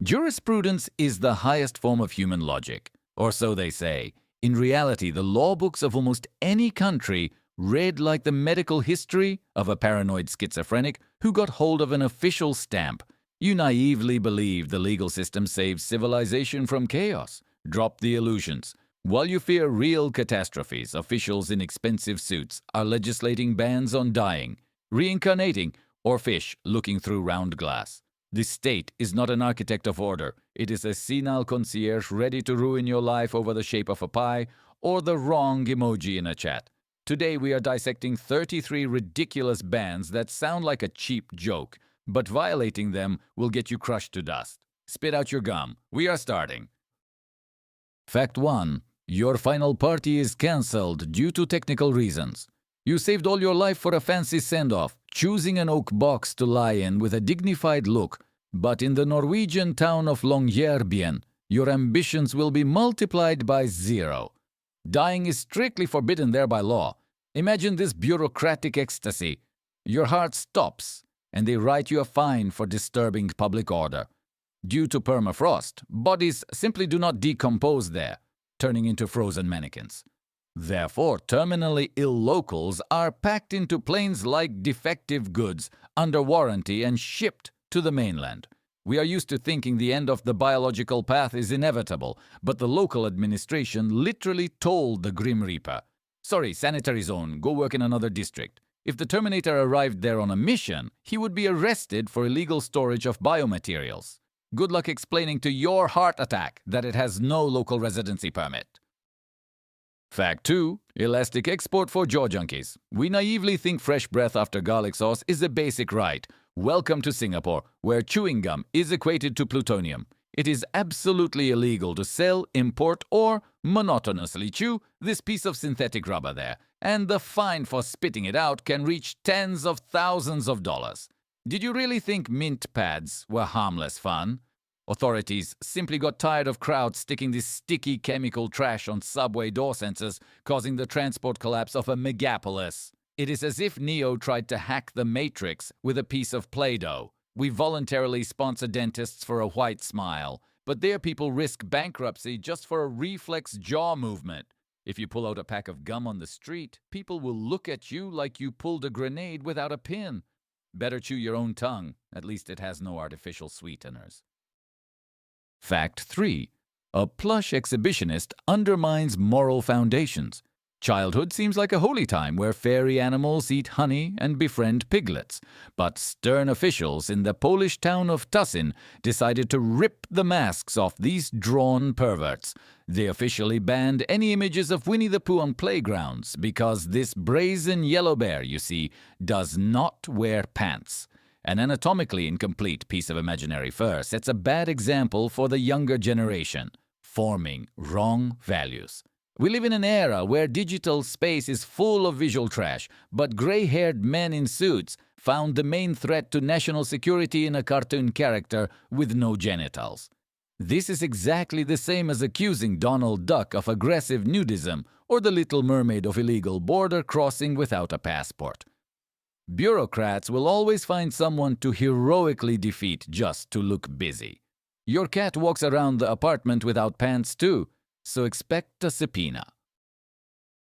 Jurisprudence is the highest form of human logic, or so they say. In reality, the law books of almost any country read like the medical history of a paranoid schizophrenic who got hold of an official stamp. You naively believe the legal system saves civilization from chaos. Drop the illusions. While you fear real catastrophes, officials in expensive suits are legislating bans on dying, reincarnating, or fish looking through round glass. The state is not an architect of order. It is a senile concierge ready to ruin your life over the shape of a pie or the wrong emoji in a chat. Today we are dissecting 33 ridiculous bans that sound like a cheap joke, but violating them will get you crushed to dust. Spit out your gum. We are starting. Fact 1. Your final party is cancelled due to technical reasons. You saved all your life for a fancy send-off, choosing an oak box to lie in with a dignified look, but in the Norwegian town of Longyearbyen, your ambitions will be multiplied by 0. Dying is strictly forbidden there by law. Imagine this bureaucratic ecstasy. Your heart stops, and they write you a fine for disturbing public order. Due to permafrost, bodies simply do not decompose there, turning into frozen mannequins. Therefore, terminally ill locals are packed into planes like defective goods, under warranty and shipped to the mainland. We are used to thinking the end of the biological path is inevitable, but the local administration literally told the Grim Reaper, "Sorry, sanitary zone, go work in another district." If the Terminator arrived there on a mission, he would be arrested for illegal storage of biomaterials. Good luck explaining to your heart attack that it has no local residency permit. Fact 2. Elastic export for jaw junkies. We naively think fresh breath after garlic sauce is a basic right. Welcome to Singapore, where chewing gum is equated to plutonium. It is absolutely illegal to sell, import, or monotonously chew this piece of synthetic rubber there, and the fine for spitting it out can reach tens of thousands of dollars. Did you really think mint pads were harmless fun? Authorities simply got tired of crowds sticking this sticky chemical trash on subway door sensors, causing the transport collapse of a megapolis. It is as if Neo tried to hack the Matrix with a piece of Play-Doh. We voluntarily sponsor dentists for a white smile, but their people risk bankruptcy just for a reflex jaw movement. If you pull out a pack of gum on the street, people will look at you like you pulled a grenade without a pin. Better chew your own tongue. At least it has no artificial sweeteners. Fact 3. A plush exhibitionist undermines moral foundations. Childhood seems like a holy time where fairy animals eat honey and befriend piglets. But stern officials in the Polish town of Tusin decided to rip the masks off these drawn perverts. They officially banned any images of Winnie the Pooh on playgrounds because this brazen yellow bear, you see, does not wear pants. An anatomically incomplete piece of imaginary fur sets a bad example for the younger generation, forming wrong values. We live in an era where digital space is full of visual trash, but gray-haired men in suits found the main threat to national security in a cartoon character with no genitals. This is exactly the same as accusing Donald Duck of aggressive nudism or the Little Mermaid of illegal border crossing without a passport. Bureaucrats will always find someone to heroically defeat just to look busy. Your cat walks around the apartment without pants too, so expect a subpoena.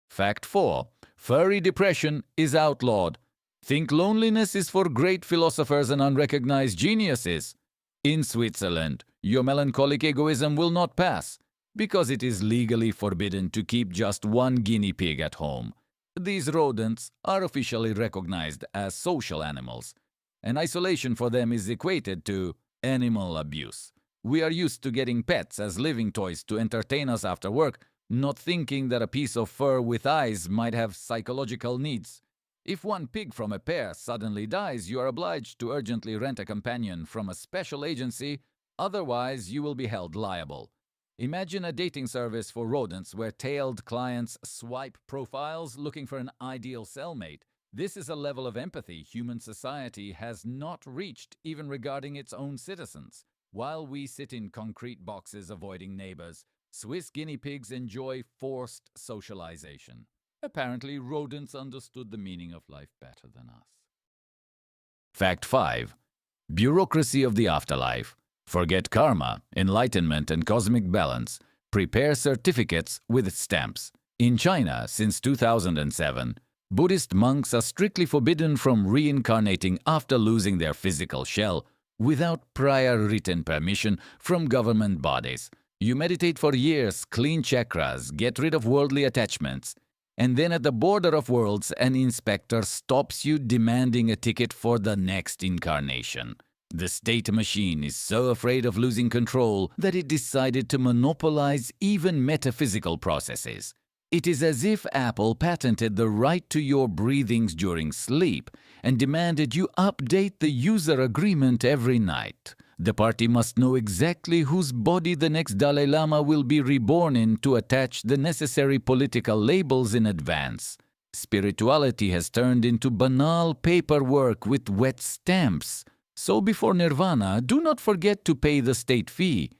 Fact 4. Furry depression is outlawed. Think loneliness is for great philosophers and unrecognized geniuses. In Switzerland, your melancholic egoism will not pass, because it is legally forbidden to keep just one guinea pig at home. These rodents are officially recognized as social animals, and isolation for them is equated to animal abuse. We are used to getting pets as living toys to entertain us after work, not thinking that a piece of fur with eyes might have psychological needs. If one pig from a pair suddenly dies, you are obliged to urgently rent a companion from a special agency, otherwise you will be held liable. Imagine a dating service for rodents where tailed clients swipe profiles looking for an ideal cellmate. This is a level of empathy human society has not reached even regarding its own citizens. While we sit in concrete boxes avoiding neighbors, Swiss guinea pigs enjoy forced socialization. Apparently, rodents understood the meaning of life better than us. Fact 5. Bureaucracy of the afterlife. Forget karma, enlightenment, and cosmic balance. Prepare certificates with stamps. In China, since 2007, Buddhist monks are strictly forbidden from reincarnating after losing their physical shell without prior written permission from government bodies. You meditate for years, clean chakras, get rid of worldly attachments, and then at the border of worlds, an inspector stops you demanding a ticket for the next incarnation. The state machine is so afraid of losing control that it decided to monopolize even metaphysical processes. It is as if Apple patented the right to your breathings during sleep and demanded you update the user agreement every night. The party must know exactly whose body the next Dalai Lama will be reborn in to attach the necessary political labels in advance. Spirituality has turned into banal paperwork with wet stamps. So before nirvana, do not forget to pay the state fee.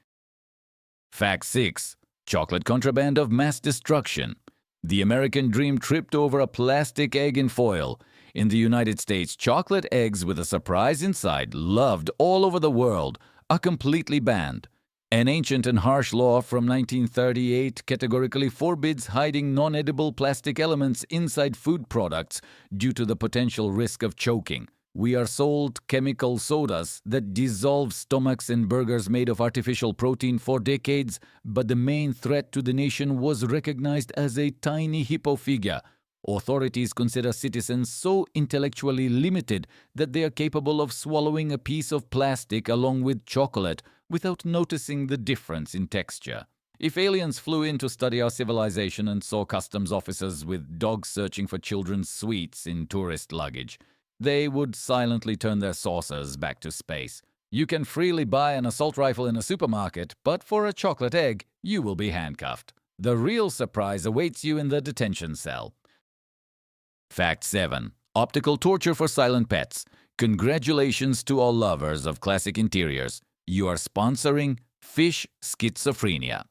Fact 6. Chocolate contraband of mass destruction. The American dream tripped over a plastic egg in foil. In the United States, chocolate eggs with a surprise inside, loved all over the world, are completely banned. An ancient and harsh law from 1938 categorically forbids hiding non-edible plastic elements inside food products due to the potential risk of choking. We are sold chemical sodas that dissolve stomachs in burgers made of artificial protein for decades, but the main threat to the nation was recognized as a tiny hippo figure. Authorities consider citizens so intellectually limited that they are capable of swallowing a piece of plastic along with chocolate without noticing the difference in texture. If aliens flew in to study our civilization and saw customs officers with dogs searching for children's sweets in tourist luggage, they would silently turn their saucers back to space. You can freely buy an assault rifle in a supermarket, but for a chocolate egg, you will be handcuffed. The real surprise awaits you in the detention cell. Fact 7. Optical torture for silent pets. Congratulations to all lovers of classic interiors. You are sponsoring fish schizophrenia.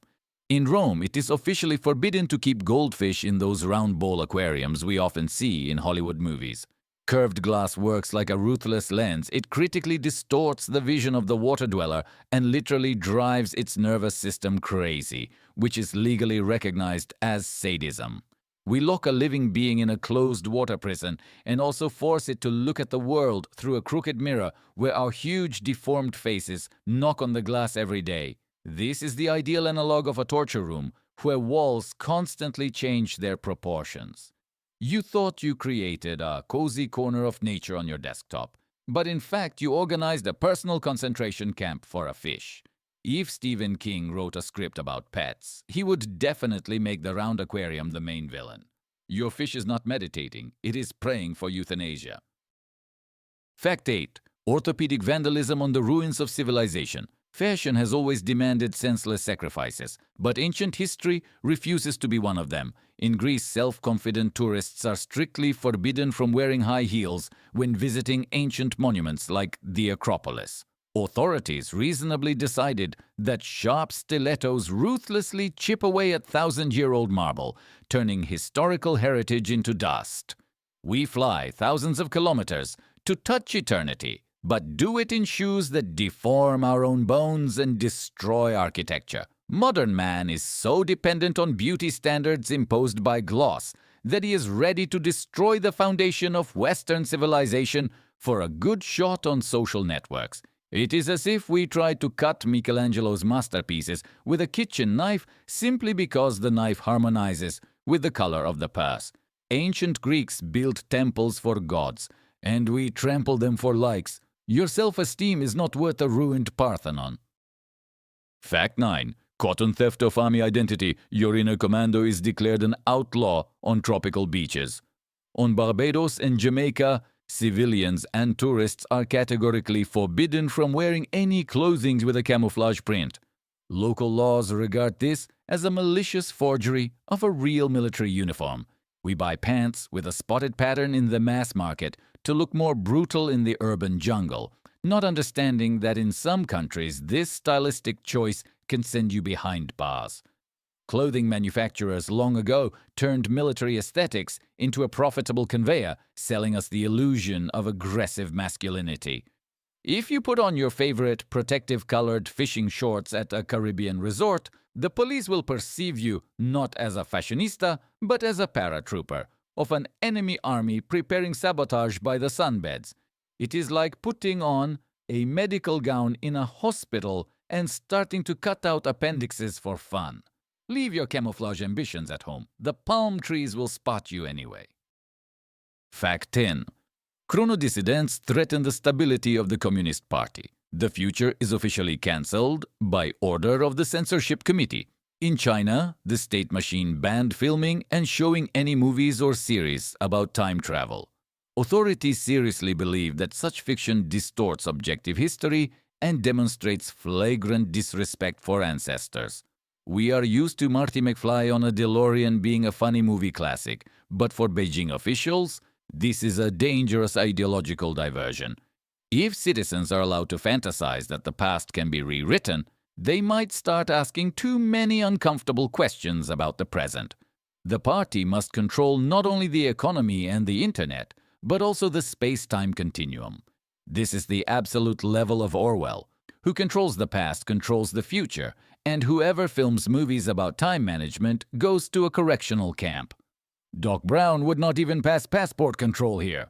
In Rome, it is officially forbidden to keep goldfish in those round bowl aquariums we often see in Hollywood movies. Curved glass works like a ruthless lens. It critically distorts the vision of the water dweller and literally drives its nervous system crazy, which is legally recognized as sadism. We lock a living being in a closed water prison and also force it to look at the world through a crooked mirror where our huge deformed faces knock on the glass every day. This is the ideal analog of a torture room where walls constantly change their proportions. You thought you created a cozy corner of nature on your desktop, but in fact you organized a personal concentration camp for a fish. If Stephen King wrote a script about pets, he would definitely make the round aquarium the main villain. Your fish is not meditating, it is praying for euthanasia. Fact 8. Orthopedic vandalism on the ruins of civilization. Fashion has always demanded senseless sacrifices, but ancient history refuses to be one of them. In Greece, self-confident tourists are strictly forbidden from wearing high heels when visiting ancient monuments like the Acropolis. Authorities reasonably decided that sharp stilettos ruthlessly chip away at thousand-year-old marble, turning historical heritage into dust. We fly thousands of kilometers to touch eternity, but do it in shoes that deform our own bones and destroy architecture. Modern man is so dependent on beauty standards imposed by gloss that he is ready to destroy the foundation of Western civilization for a good shot on social networks. It is as if we tried to cut Michelangelo's masterpieces with a kitchen knife simply because the knife harmonizes with the color of the purse. Ancient Greeks built temples for gods, and we trample them for likes. Your self-esteem is not worth a ruined Parthenon. Fact 9. Cotton theft of army identity. Your inner commando is declared an outlaw on tropical beaches. On Barbados and Jamaica, civilians and tourists are categorically forbidden from wearing any clothing with a camouflage print. Local laws regard this as a malicious forgery of a real military uniform. We buy pants with a spotted pattern in the mass market to look more brutal in the urban jungle, not understanding that in some countries this stylistic choice can send you behind bars. Clothing manufacturers long ago turned military aesthetics into a profitable conveyor, selling us the illusion of aggressive masculinity. If you put on your favorite protective-colored fishing shorts at a Caribbean resort, the police will perceive you not as a fashionista, but as a paratrooper of an enemy army preparing sabotage by the sunbeds. It is like putting on a medical gown in a hospital and starting to cut out appendixes for fun. Leave your camouflage ambitions at home. The palm trees will spot you anyway. Fact 10. Chronodissidents threaten the stability of the Communist Party. The future is officially cancelled by order of the Censorship Committee. In China, the state machine banned filming and showing any movies or series about time travel. Authorities seriously believe that such fiction distorts objective history and demonstrates flagrant disrespect for ancestors. We are used to Marty McFly on a DeLorean being a funny movie classic, but for Beijing officials, this is a dangerous ideological diversion. If citizens are allowed to fantasize that the past can be rewritten, they might start asking too many uncomfortable questions about the present. The party must control not only the economy and the internet, but also the space-time continuum. This is the absolute level of Orwell. Who controls the past controls the future, and whoever films movies about time management goes to a correctional camp. Doc Brown would not even pass passport control here.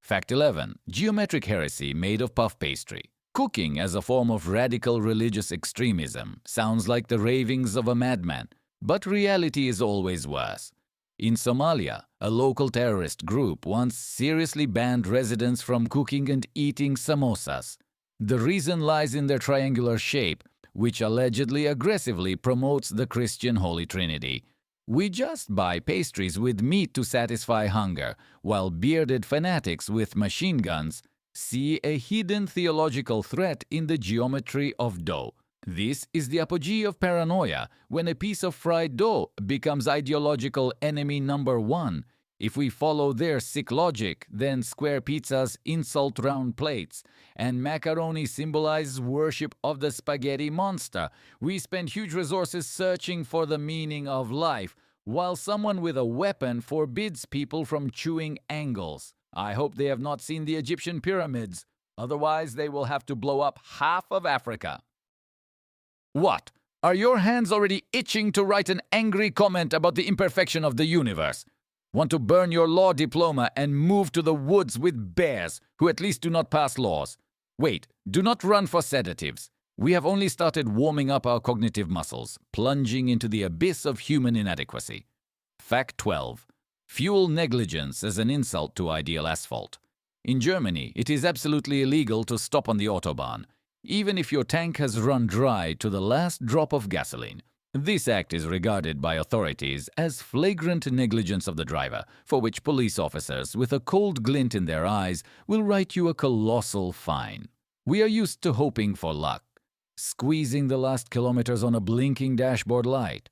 Fact 11. Geometric heresy made of puff pastry. Cooking as a form of radical religious extremism sounds like the ravings of a madman, but reality is always worse. In Somalia, a local terrorist group once seriously banned residents from cooking and eating samosas. The reason lies in their triangular shape, which allegedly aggressively promotes the Christian Holy Trinity. We just buy pastries with meat to satisfy hunger, while bearded fanatics with machine guns see a hidden theological threat in the geometry of dough. This is the apogee of paranoia when a piece of fried dough becomes ideological enemy number one. If we follow their sick logic, then square pizzas insult round plates, and macaroni symbolizes worship of the spaghetti monster. We spend huge resources searching for the meaning of life, while someone with a weapon forbids people from chewing angles. I hope they have not seen the Egyptian pyramids. Otherwise, they will have to blow up half of Africa. What? Are your hands already itching to write an angry comment about the imperfection of the universe? Want to burn your law diploma and move to the woods with bears who at least do not pass laws? Wait, do not run for sedatives. We have only started warming up our cognitive muscles, plunging into the abyss of human inadequacy. Fact 12. Fuel negligence as an insult to ideal asphalt. In Germany, it is absolutely illegal to stop on the Autobahn, even if your tank has run dry to the last drop of gasoline. This act is regarded by authorities as flagrant negligence of the driver, for which police officers with a cold glint in their eyes will write you a colossal fine. We are used to hoping for luck, squeezing the last kilometers on a blinking dashboard light.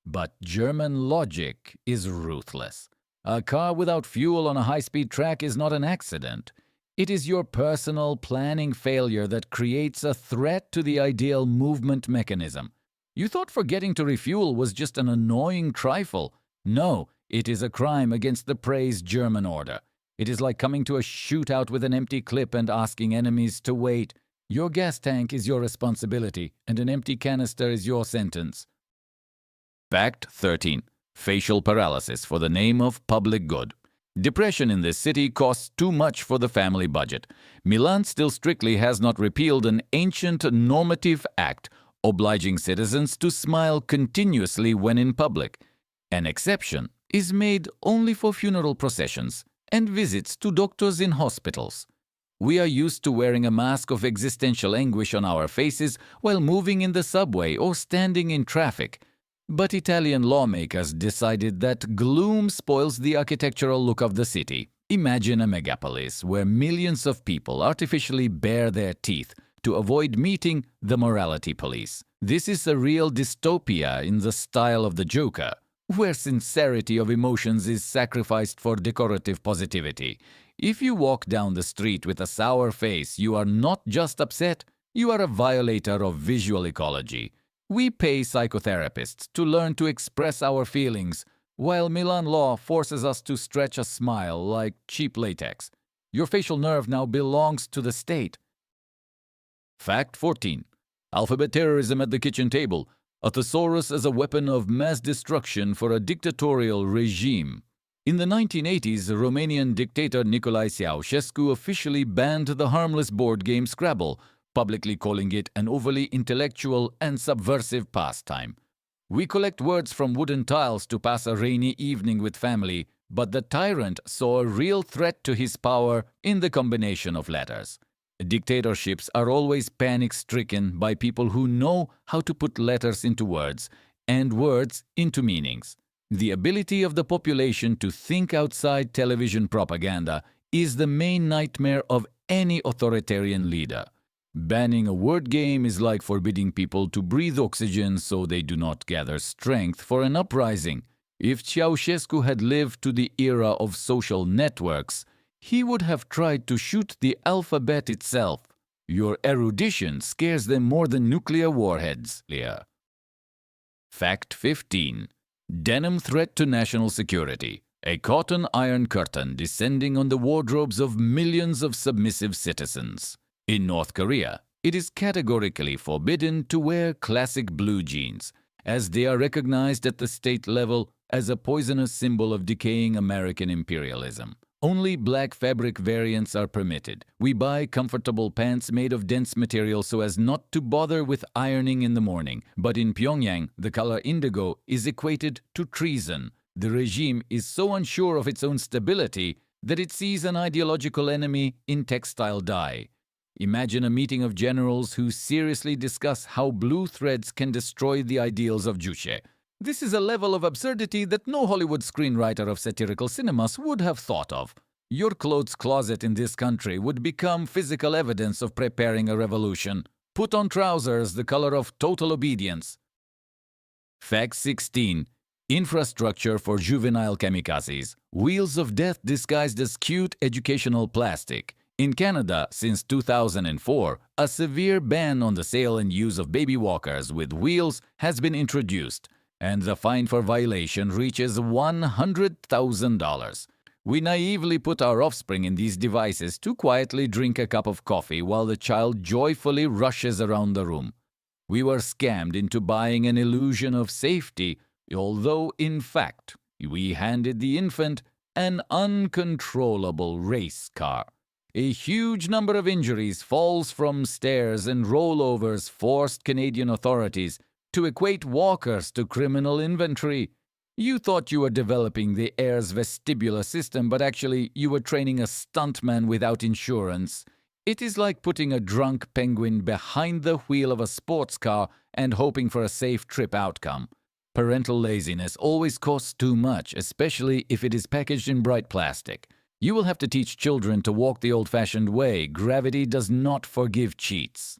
But German logic is ruthless. A car without fuel on a high-speed track is not an accident. It is your personal planning failure that creates a threat to the ideal movement mechanism. You thought forgetting to refuel was just an annoying trifle. No, it is a crime against the praised German order. It is like coming to a shootout with an empty clip and asking enemies to wait. Your gas tank is your responsibility, and an empty canister is your sentence. Fact 13. Facial paralysis for the name of public good. Depression in this city costs too much for the family budget. Milan still strictly has not repealed an ancient normative act obliging citizens to smile continuously when in public. An exception is made only for funeral processions and visits to doctors in hospitals. We are used to wearing a mask of existential anguish on our faces while moving in the subway or standing in traffic. But Italian lawmakers decided that gloom spoils the architectural look of the city. Imagine a megapolis where millions of people artificially bare their teeth to avoid meeting the morality police. This is a real dystopia in the style of the Joker, where sincerity of emotions is sacrificed for decorative positivity. If you walk down the street with a sour face, you are not just upset, you are a violator of visual ecology. We pay psychotherapists to learn to express our feelings, while Milan law forces us to stretch a smile like cheap latex. Your facial nerve now belongs to the state. Fact 14. Alphabet terrorism at the kitchen table. A thesaurus as a weapon of mass destruction for a dictatorial regime. In the 1980s, the Romanian dictator Nicolae Ceausescu officially banned the harmless board game Scrabble, publicly calling it an overly intellectual and subversive pastime. We collect words from wooden tiles to pass a rainy evening with family, but the tyrant saw a real threat to his power in the combination of letters. Dictatorships are always panic-stricken by people who know how to put letters into words and words into meanings. The ability of the population to think outside television propaganda is the main nightmare of any authoritarian leader. Banning a word game is like forbidding people to breathe oxygen so they do not gather strength for an uprising. If Ceausescu had lived to the era of social networks, he would have tried to shoot the alphabet itself. Your erudition scares them more than nuclear warheads. Fact 15. Denim threat to national security. A cotton iron curtain descending on the wardrobes of millions of submissive citizens. In North Korea, it is categorically forbidden to wear classic blue jeans, as they are recognized at the state level as a poisonous symbol of decaying American imperialism. Only black fabric variants are permitted. We buy comfortable pants made of dense material so as not to bother with ironing in the morning. But in Pyongyang, the color indigo is equated to treason. The regime is so unsure of its own stability that it sees an ideological enemy in textile dye. Imagine a meeting of generals who seriously discuss how blue threads can destroy the ideals of Juche. This is a level of absurdity that no Hollywood screenwriter of satirical cinemas would have thought of. Your clothes closet in this country would become physical evidence of preparing a revolution. Put on trousers the color of total obedience. Fact 16. Infrastructure for juvenile kamikazes. Wheels of death disguised as cute educational plastic. In Canada, since 2004, a severe ban on the sale and use of baby walkers with wheels has been introduced, and the fine for violation reaches $100,000. We naively put our offspring in these devices to quietly drink a cup of coffee while the child joyfully rushes around the room. We were scammed into buying an illusion of safety, although in fact we handed the infant an uncontrollable race car. A huge number of injuries, falls from stairs and rollovers forced Canadian authorities to equate walkers to criminal inventory. You thought you were developing the air's vestibular system, but actually you were training a stuntman without insurance. It is like putting a drunk penguin behind the wheel of a sports car and hoping for a safe trip outcome. Parental laziness always costs too much, especially if it is packaged in bright plastic. You will have to teach children to walk the old-fashioned way. Gravity does not forgive cheats.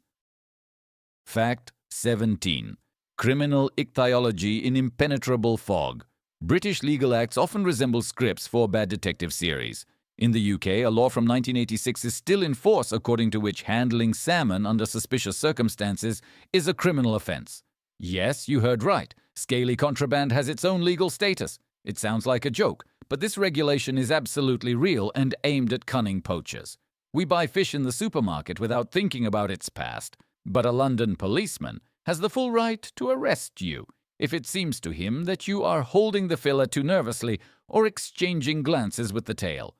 Fact 17. Criminal ichthyology in impenetrable fog. British legal acts often resemble scripts for bad detective series. In the UK, a law from 1986 is still in force according to which handling salmon under suspicious circumstances is a criminal offence. Yes, you heard right. Scaly contraband has its own legal status. It sounds like a joke, but this regulation is absolutely real and aimed at cunning poachers. We buy fish in the supermarket without thinking about its past, but a London policeman has the full right to arrest you if it seems to him that you are holding the filler too nervously or exchanging glances with the tail.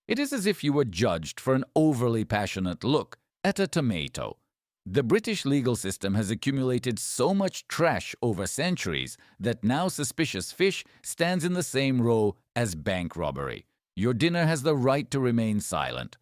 It is as if you were judged for an overly passionate look at a tomato. The British legal system has accumulated so much trash over centuries that now suspicious fish stands in the same row as bank robbery. Your dinner has the right to remain silent.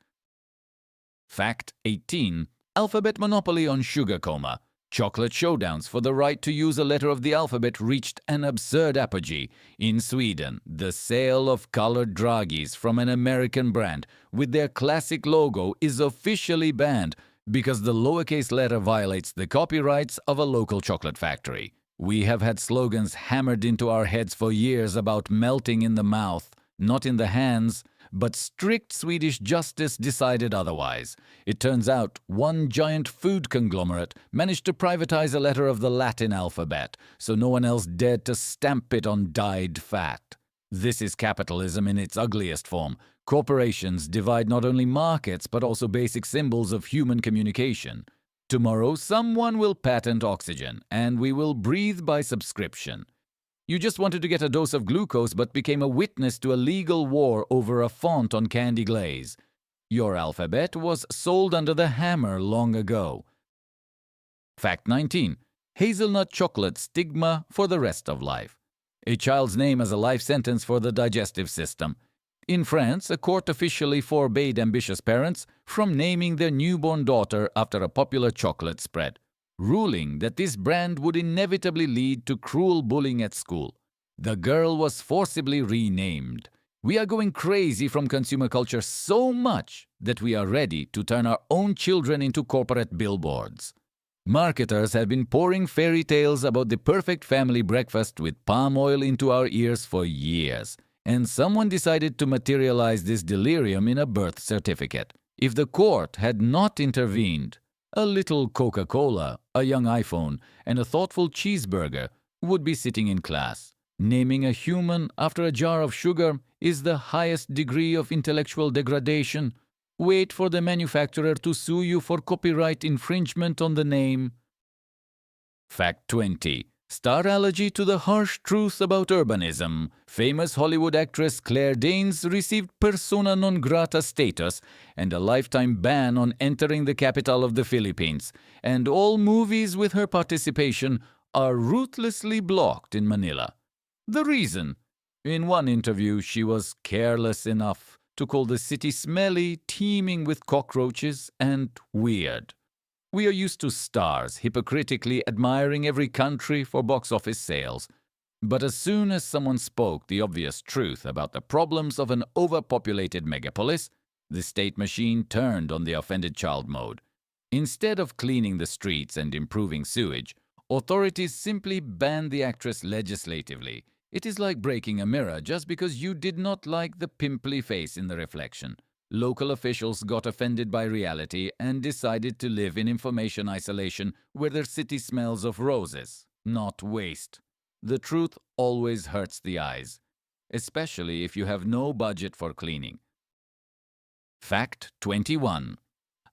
Fact 18. Alphabet monopoly on sugar coma. Chocolate showdowns for the right to use a letter of the alphabet reached an absurd apogee. In Sweden, the sale of colored Dragis from an American brand with their classic logo is officially banned because the lowercase letter violates the copyrights of a local chocolate factory. We have had slogans hammered into our heads for years about melting in the mouth, not in the hands, but strict Swedish justice decided otherwise. It turns out one giant food conglomerate managed to privatize a letter of the Latin alphabet, so no one else dared to stamp it on dyed fat. This is capitalism in its ugliest form. Corporations divide not only markets but also basic symbols of human communication. Tomorrow, someone will patent oxygen, and we will breathe by subscription. You just wanted to get a dose of glucose but became a witness to a legal war over a font on candy glaze. Your alphabet was sold under the hammer long ago. Fact 19. Hazelnut chocolate stigma for the rest of life. A child's name as a life sentence for the digestive system. In France, a court officially forbade ambitious parents from naming their newborn daughter after a popular chocolate spread, ruling that this brand would inevitably lead to cruel bullying at school. The girl was forcibly renamed. We are going crazy from consumer culture so much that we are ready to turn our own children into corporate billboards. Marketers have been pouring fairy tales about the perfect family breakfast with palm oil into our ears for years. And someone decided to materialize this delirium in a birth certificate. If the court had not intervened, a little Coca-Cola, a young iPhone, and a thoughtful cheeseburger would be sitting in class. Naming a human after a jar of sugar is the highest degree of intellectual degradation. Wait for the manufacturer to sue you for copyright infringement on the name. Fact 20. Star allergy to the harsh truth about urbanism. Famous Hollywood actress Claire Danes received persona non grata status and a lifetime ban on entering the capital of the Philippines, and all movies with her participation are ruthlessly blocked in Manila. The reason? In one interview, she was careless enough to call the city smelly, teeming with cockroaches, and weird. We are used to stars hypocritically admiring every country for box office sales. But as soon as someone spoke the obvious truth about the problems of an overpopulated megapolis, the state machine turned on the offended child mode. Instead of cleaning the streets and improving sewage, authorities simply banned the actress legislatively. It is like breaking a mirror just because you did not like the pimply face in the reflection. Local officials got offended by reality and decided to live in information isolation where their city smells of roses, not waste. The truth always hurts the eyes, especially if you have no budget for cleaning. Fact 21.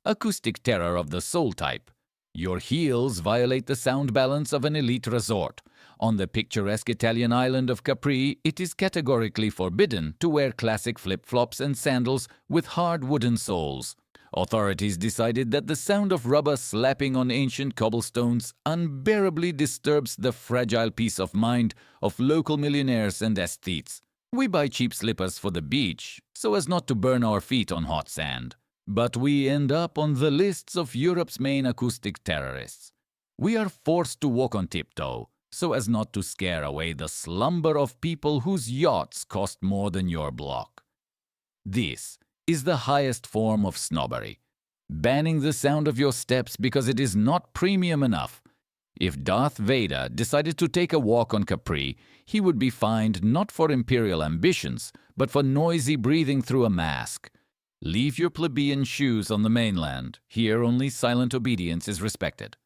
Acoustic terror of the soul type. Your heels violate the sound balance of an elite resort. On the picturesque Italian island of Capri, it is categorically forbidden to wear classic flip-flops and sandals with hard wooden soles. Authorities decided that the sound of rubber slapping on ancient cobblestones unbearably disturbs the fragile peace of mind of local millionaires and aesthetes. We buy cheap slippers for the beach so as not to burn our feet on hot sand. But we end up on the lists of Europe's main acoustic terrorists. We are forced to walk on tiptoe so as not to scare away the slumber of people whose yachts cost more than your block. This is the highest form of snobbery, banning the sound of your steps because it is not premium enough. If Darth Vader decided to take a walk on Capri, he would be fined not for imperial ambitions, but for noisy breathing through a mask. Leave your plebeian shoes on the mainland. Here only silent obedience is respected.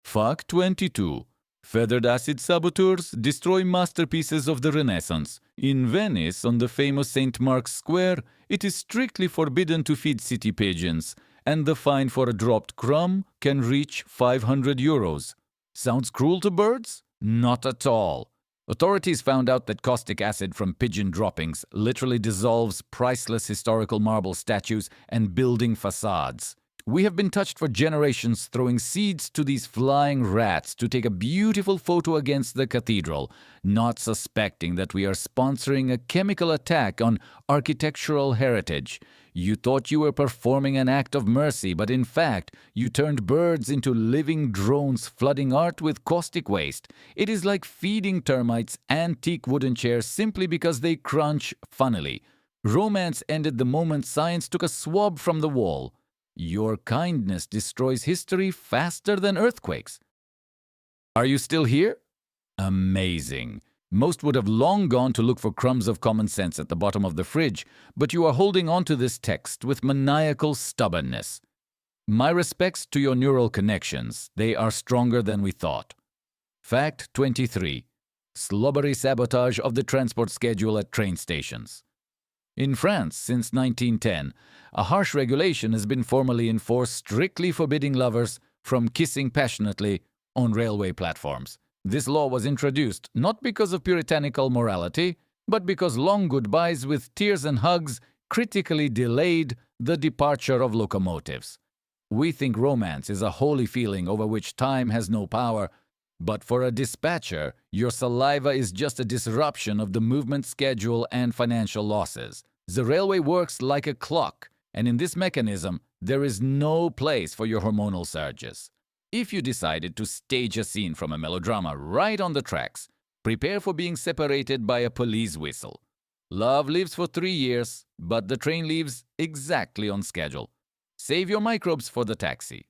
Fact 22. Feathered acid saboteurs destroy masterpieces of the Renaissance. In Venice, on the famous St. Mark's Square, it is strictly forbidden to feed city pigeons, and the fine for a dropped crumb can reach 500 euros. Sounds cruel to birds? Not at all. Authorities found out that caustic acid from pigeon droppings literally dissolves priceless historical marble statues and building facades. We have been touched for generations throwing seeds to these flying rats to take a beautiful photo against the cathedral, not suspecting that we are sponsoring a chemical attack on architectural heritage. You thought you were performing an act of mercy, but in fact, you turned birds into living drones flooding art with caustic waste. It is like feeding termites antique wooden chairs simply because they crunch funnily. Romance ended the moment science took a swab from the wall. Your kindness destroys history faster than earthquakes. Are you still here? Amazing. Most would have long gone to look for crumbs of common sense at the bottom of the fridge, but you are holding on to this text with maniacal stubbornness. My respects to your neural connections. They are stronger than we thought. Fact 23. Slobbery sabotage of the transport schedule at train stations. In France, since 1910, a harsh regulation has been formally enforced strictly forbidding lovers from kissing passionately on railway platforms. This law was introduced not because of puritanical morality, but because long goodbyes with tears and hugs critically delayed the departure of locomotives. We think romance is a holy feeling over which time has no power, but for a dispatcher, your saliva is just a disruption of the movement schedule and financial losses. The railway works like a clock, and in this mechanism, there is no place for your hormonal surges. If you decided to stage a scene from a melodrama right on the tracks, prepare for being separated by a police whistle. Love lives for 3 years, but the train leaves exactly on schedule. Save your microbes for the taxi.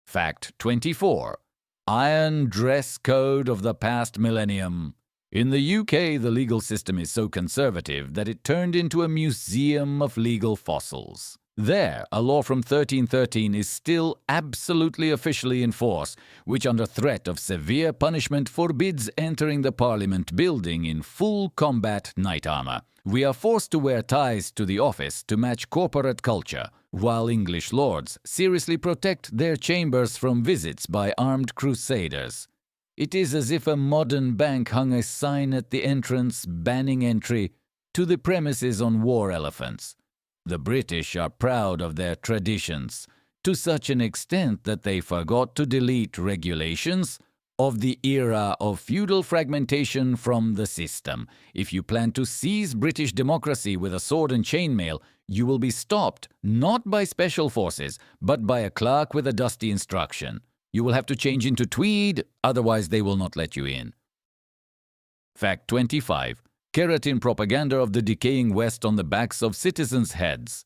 Fact 24. Iron dress code of the past millennium. In the UK, the legal system is so conservative that it turned into a museum of legal fossils. There, a law from 1313 is still absolutely officially in force, which under threat of severe punishment forbids entering the Parliament building in full combat knight armour. We are forced to wear ties to the office to match corporate culture, while English lords seriously protect their chambers from visits by armed crusaders. It is as if a modern bank hung a sign at the entrance banning entry to the premises on war elephants. The British are proud of their traditions, to such an extent that they forgot to delete regulations of the era of feudal fragmentation from the system. If you plan to seize British democracy with a sword and chainmail, you will be stopped not by special forces, but by a clerk with a dusty instruction. You will have to change into tweed, otherwise they will not let you in. Fact 25. Keratin propaganda of the decaying West on the backs of citizens' heads.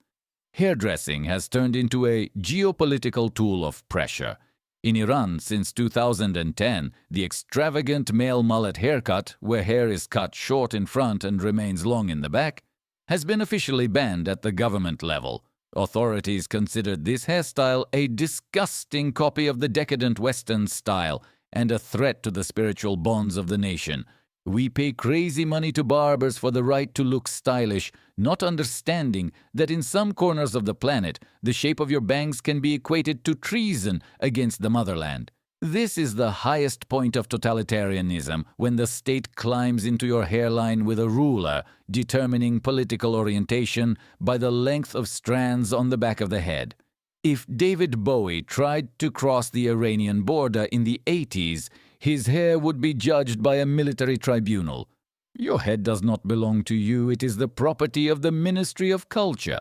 Hairdressing has turned into a geopolitical tool of pressure. In Iran, since 2010, the extravagant male mullet haircut, where hair is cut short in front and remains long in the back, has been officially banned at the government level. Authorities considered this hairstyle a disgusting copy of the decadent Western style and a threat to the spiritual bonds of the nation. We pay crazy money to barbers for the right to look stylish, not understanding that in some corners of the planet, the shape of your bangs can be equated to treason against the motherland. This is the highest point of totalitarianism, when the state climbs into your hairline with a ruler, determining political orientation by the length of strands on the back of the head. If David Bowie tried to cross the Iranian border in the 80s, his hair would be judged by a military tribunal. Your head does not belong to you, it is the property of the Ministry of Culture.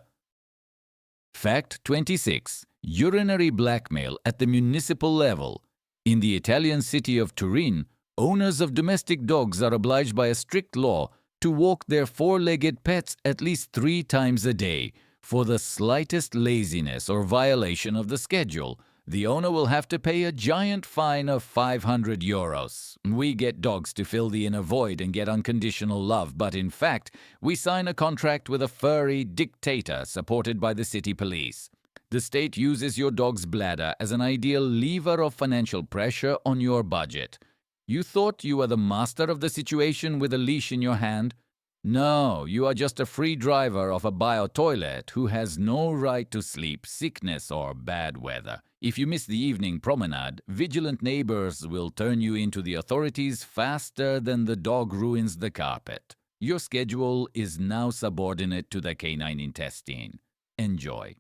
Fact 26. Urinary blackmail at the municipal level. In the Italian city of Turin, owners of domestic dogs are obliged by a strict law to walk their four-legged pets at least 3 times a day. For the slightest laziness or violation of the schedule, the owner will have to pay a giant fine of €500. We get dogs to fill the inner void and get unconditional love, but in fact, we sign a contract with a furry dictator supported by the city police. The state uses your dog's bladder as an ideal lever of financial pressure on your budget. You thought you were the master of the situation with a leash in your hand? No, you are just a free driver of a bio-toilet who has no right to sleep, sickness, or bad weather. If you miss the evening promenade, vigilant neighbors will turn you into the authorities faster than the dog ruins the carpet. Your schedule is now subordinate to the canine intestine. Enjoy.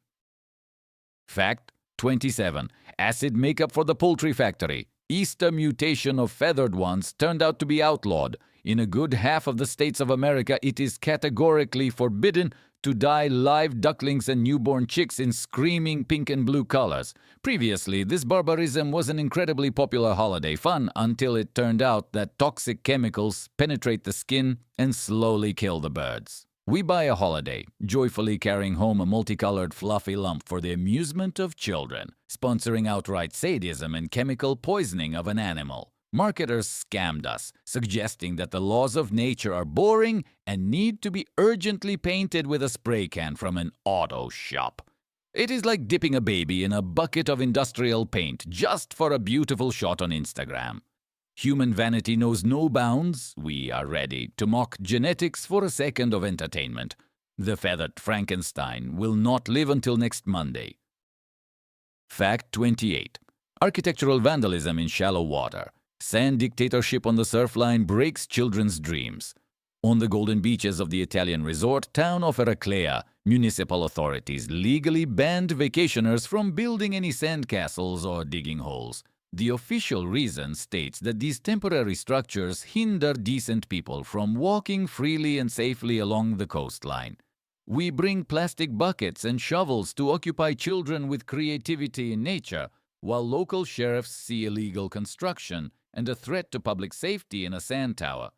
Fact 27. Acid makeup for the poultry factory. Easter mutation of feathered ones turned out to be outlawed. In a good half of the states of America, it is categorically forbidden to dye live ducklings and newborn chicks in screaming pink and blue colors. Previously, this barbarism was an incredibly popular holiday fun until it turned out that toxic chemicals penetrate the skin and slowly kill the birds. We buy a holiday, joyfully carrying home a multicolored fluffy lump for the amusement of children, sponsoring outright sadism and chemical poisoning of an animal. Marketers scammed us, suggesting that the laws of nature are boring and need to be urgently painted with a spray can from an auto shop. It is like dipping a baby in a bucket of industrial paint just for a beautiful shot on Instagram. Human vanity knows no bounds. We are ready to mock genetics for a second of entertainment. The feathered Frankenstein will not live until next Monday. Fact 28. Architectural vandalism in shallow water. Sand dictatorship on the surfline breaks children's dreams. On the golden beaches of the Italian resort town of Eraclea, municipal authorities legally banned vacationers from building any sandcastles or digging holes. The official reason states that these temporary structures hinder decent people from walking freely and safely along the coastline. We bring plastic buckets and shovels to occupy children with creativity in nature, while local sheriffs see illegal construction and a threat to public safety in a sand tower.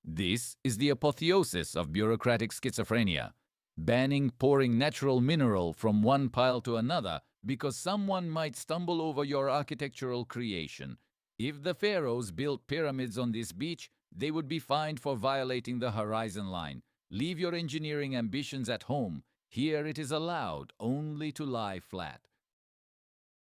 This is the apotheosis of bureaucratic schizophrenia, banning pouring natural mineral from one pile to another because someone might stumble over your architectural creation. If the pharaohs built pyramids on this beach, they would be fined for violating the horizon line. Leave your engineering ambitions at home. Here it is allowed only to lie flat.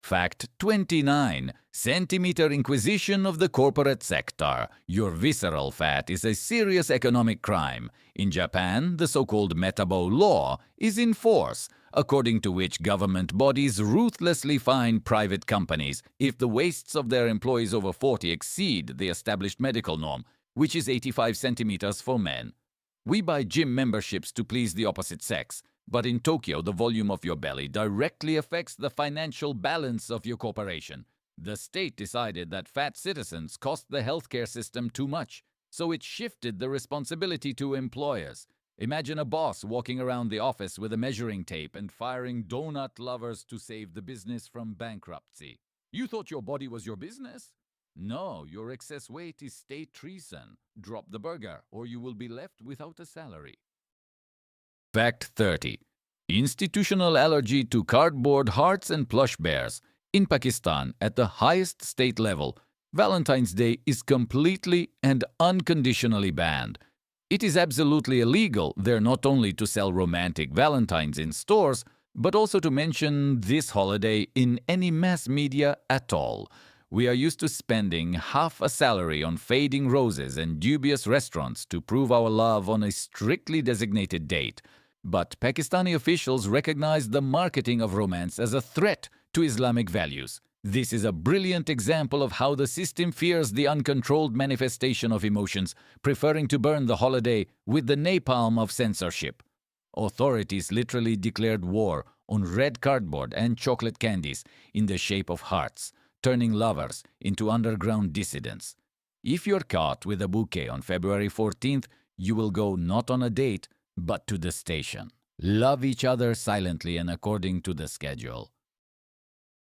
Fact 29. Centimeter inquisition of the corporate sector. Your visceral fat is a serious economic crime. In Japan, the so-called Metabo law is in force, according to which government bodies ruthlessly fine private companies if the waists of their employees over 40 exceed the established medical norm, which is 85 centimeters for men. We buy gym memberships to please the opposite sex. But in Tokyo, the volume of your belly directly affects the financial balance of your corporation. The state decided that fat citizens cost the healthcare system too much, so it shifted the responsibility to employers. Imagine a boss walking around the office with a measuring tape and firing donut lovers to save the business from bankruptcy. You thought your body was your business? No, your excess weight is state treason. Drop the burger, or you will be left without a salary. Fact 30. Institutional allergy to cardboard hearts and plush bears. In Pakistan, at the highest state level, Valentine's Day is completely and unconditionally banned. It is absolutely illegal there not only to sell romantic valentines in stores, but also to mention this holiday in any mass media at all. We are used to spending half a salary on fading roses and dubious restaurants to prove our love on a strictly designated date. But Pakistani officials recognize the marketing of romance as a threat to Islamic values. This is a brilliant example of how the system fears the uncontrolled manifestation of emotions, preferring to burn the holiday with the napalm of censorship. Authorities literally declared war on red cardboard and chocolate candies in the shape of hearts, turning lovers into underground dissidents. If you're caught with a bouquet on February 14th, you will go not on a date, but to the station. Love each other silently and according to the schedule.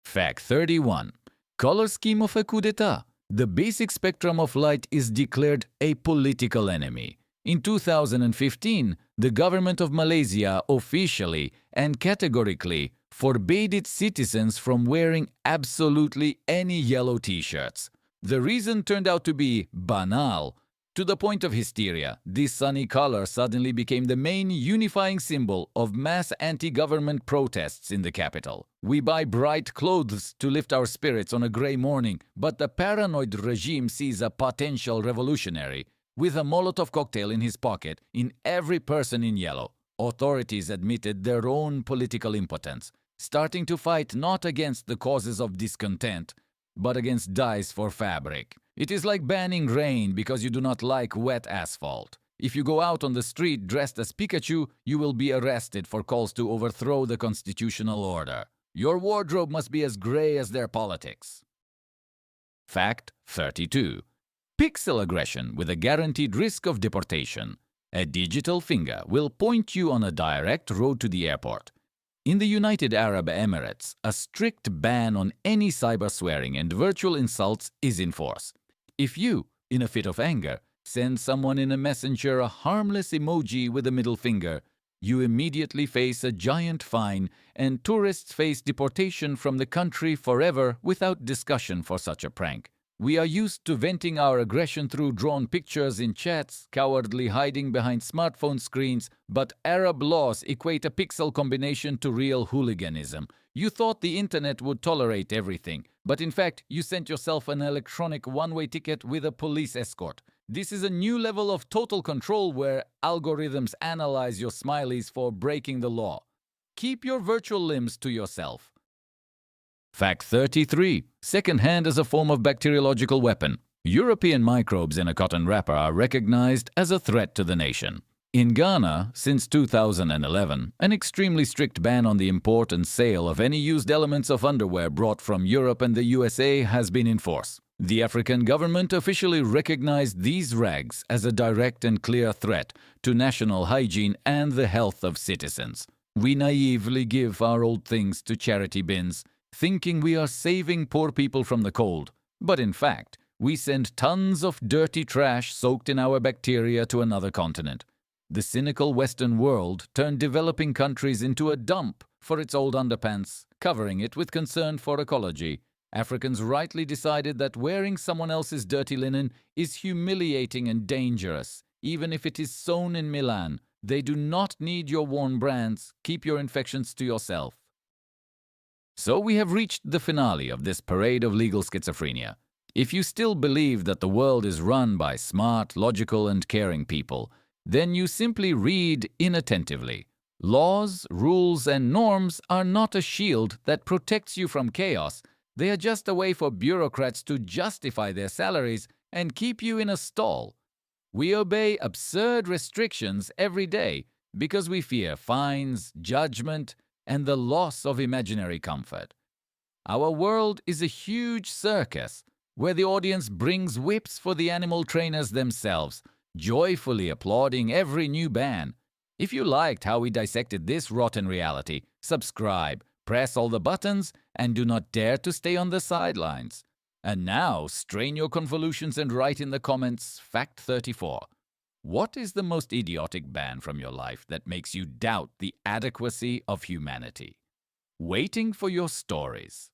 Fact 31. Color scheme of a coup d'etat. The basic spectrum of light is declared a political enemy. In 2015, the government of Malaysia officially and categorically forbade its citizens from wearing absolutely any yellow t-shirts. The reason turned out to be banal. To the point of hysteria, this sunny color suddenly became the main unifying symbol of mass anti-government protests in the capital. We buy bright clothes to lift our spirits on a gray morning, but the paranoid regime sees a potential revolutionary with a Molotov cocktail in his pocket in every person in yellow. Authorities admitted their own political impotence, starting to fight not against the causes of discontent, but against dyes for fabric. It is like banning rain because you do not like wet asphalt. If you go out on the street dressed as Pikachu, you will be arrested for calls to overthrow the constitutional order. Your wardrobe must be as gray as their politics. Fact 32. Pixel aggression with a guaranteed risk of deportation. A digital finger will point you on a direct road to the airport. In the United Arab Emirates, a strict ban on any cyber swearing and virtual insults is in force. If you, in a fit of anger, send someone in a messenger a harmless emoji with a middle finger, you immediately face a giant fine and tourists face deportation from the country forever without discussion for such a prank. We are used to venting our aggression through drawn pictures in chats, cowardly hiding behind smartphone screens, but Arab laws equate a pixel combination to real hooliganism. You thought the internet would tolerate everything, but in fact, you sent yourself an electronic one-way ticket with a police escort. This is a new level of total control where algorithms analyze your smileys for breaking the law. Keep your virtual limbs to yourself. Fact 33. Second-hand as a form of bacteriological weapon. European microbes in a cotton wrapper are recognized as a threat to the nation. In Ghana, since 2011, an extremely strict ban on the import and sale of any used elements of underwear brought from Europe and the USA has been in force. The African government officially recognized these rags as a direct and clear threat to national hygiene and the health of citizens. We naively give our old things to charity bins, thinking we are saving poor people from the cold. But in fact, we send tons of dirty trash soaked in our bacteria to another continent. The cynical Western world turned developing countries into a dump for its old underpants, covering it with concern for ecology. Africans rightly decided that wearing someone else's dirty linen is humiliating and dangerous, even if it is sewn in Milan. They do not need your worn brands. Keep your infections to yourself. So we have reached the finale of this parade of legal schizophrenia. If you still believe that the world is run by smart, logical, and caring people, then you simply read inattentively. Laws, rules, and norms are not a shield that protects you from chaos. They are just a way for bureaucrats to justify their salaries and keep you in a stall. We obey absurd restrictions every day because we fear fines, judgment, and the loss of imaginary comfort. Our world is a huge circus where the audience brings whips for the animal trainers themselves, joyfully applauding every new ban. If you liked how we dissected this rotten reality, subscribe, press all the buttons, and do not dare to stay on the sidelines. And now, strain your convolutions and write in the comments Fact 34. What is the most idiotic ban from your life that makes you doubt the adequacy of humanity? Waiting for your stories.